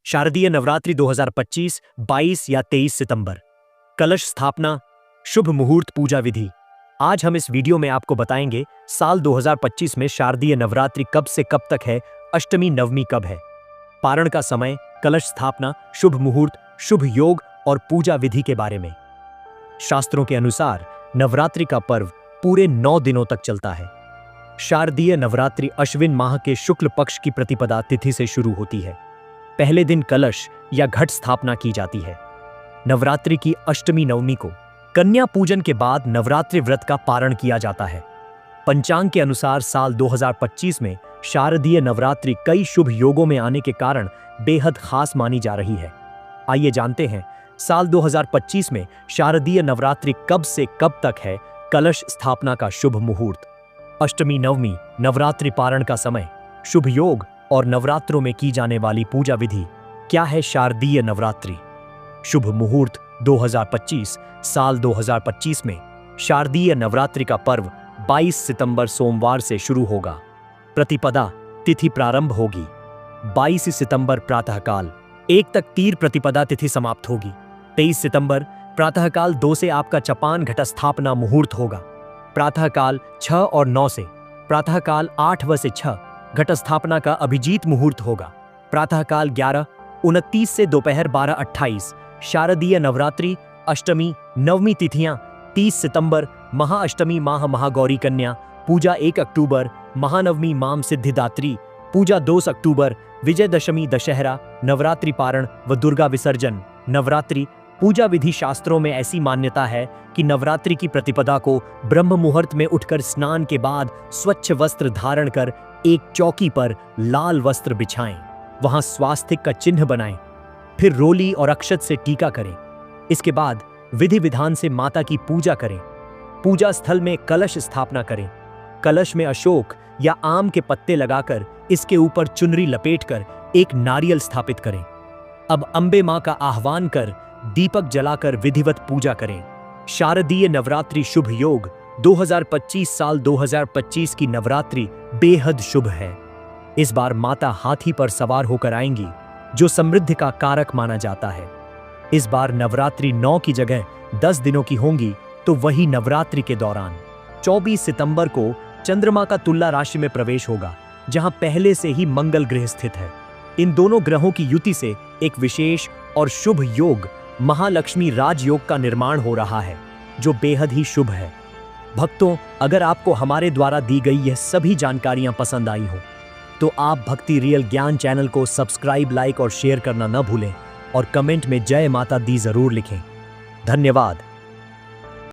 शारदीय नवरात्रि 2025 22 या 23 सितंबर। कलश स्थापना, शुभ मुहूर्त, पूजा विधि। आज हम इस वीडियो में आपको बताएंगे साल 2025 में शारदीय नवरात्रि कब से कब तक है, अष्टमी नवमी कब है, पारण का समय, कलश स्थापना, शुभ मुहूर्त, शुभ योग और पूजा विधि के बारे में। शास्त्रों के अनुसार नवरात्रि का पर्व पूरे 9 दिनों तक चलता है। शारदीय नवरात्रि अश्विन माह के शुक्ल पक्ष की प्रतिपदा तिथि से शुरू होती है। पहले दिन कलश या घट स्थापना की जाती है। नवरात्रि की अष्टमी नवमी को कन्या पूजन के बाद नवरात्रि व्रत का पारण किया जाता है। पंचांग के अनुसार साल 2025 में शारदीय नवरात्रि कई शुभ योगों में आने के कारण बेहद खास मानी जा रही है। आइए जानते हैं साल 2025 में शारदीय नवरात्रि कब से कब तक है, कलश स्थापना का शुभ मुहूर्त, अष्टमी नवमी, नवरात्रि पारण का समय, शुभ योग और नवरात्रों में की जाने वाली पूजा विधि। क्या है शारदीय नवरात्रि? शुभ मुहूर्त 2025। साल 2025 में शारदीय नवरात्रि का पर्व 22 सितंबर सोमवार से शुरू होगा। प्रतिपदा तिथि प्रारंभ होगी 22 सितंबर प्रातःकाल 1 तक, तीर प्रतिपदा तिथि समाप्त होगी 23 सितंबर प्रातःकाल 2 से आपका चपान घट स्थापना मुहूर्त होगा। प्रातःकाल 6 और 9 से, प्रातःकाल 8 व से 6 घट स्थापना का अभिजीत मुहूर्त होगा। प्रातःकाल 11:29 से दोपहर 12:28। शारदीय नवरात्रि अष्टमी नवमी तिथियां 30 सितंबर महाअष्टमी माह महागौरी कन्या पूजा, 1 अक्टूबर महानवमी माम सिद्धिदात्री पूजा, 2 अक्टूबर विजयदशमी दशहरा, नवरात्रि पारण व दुर्गा विसर्जन। नवरात्रि पूजा विधि। शास्त्रों में ऐसी मान्यता है कि नवरात्रि की प्रतिपदा को ब्रह्म मुहूर्त में उठकर स्नान के बाद स्वच्छ वस्त्र धारण कर एक चौकी पर लाल वस्त्र बिछाएं, वहां स्वास्तिक का चिन्ह बनाएं, फिर रोली और अक्षत से टीका करें। इसके बाद विधि विधान से माता की पूजा करें। पूजा स्थल में कलश स्थापना करें। कलश में अशोक या आम के पत्ते लगाकर इसके ऊपर चुनरी लपेटकर एक नारियल स्थापित करें। अब अम्बे मां का आह्वान कर दीपक जलाकर विधिवत पूजा करें। शारदीय नवरात्रि शुभ योग 2025। साल 2025 की नवरात्रि बेहद शुभ है। इस बार माता हाथी पर सवार होकर आएंगी, जो समृद्धि का कारक माना जाता है। इस बार नवरात्रि 9 की जगह 10 दिनों की होंगी, तो वही नवरात्रि के दौरान 24 सितंबर को चंद्रमा का तुला राशि में प्रवेश होगा, जहां पहले से ही मंगल ग्रह स्थित है। इन दोनों ग्रहों की युति से एक विशेष और शुभ योग महालक्ष्मी राजयोग का निर्माण हो रहा है, जो बेहद ही शुभ है। भक्तों, अगर आपको हमारे द्वारा दी गई यह सभी जानकारियां पसंद आई हो तो आप भक्ति रियल ज्ञान चैनल को सब्सक्राइब, लाइक और शेयर करना न भूलें और कमेंट में जय माता दी जरूर लिखें। धन्यवाद।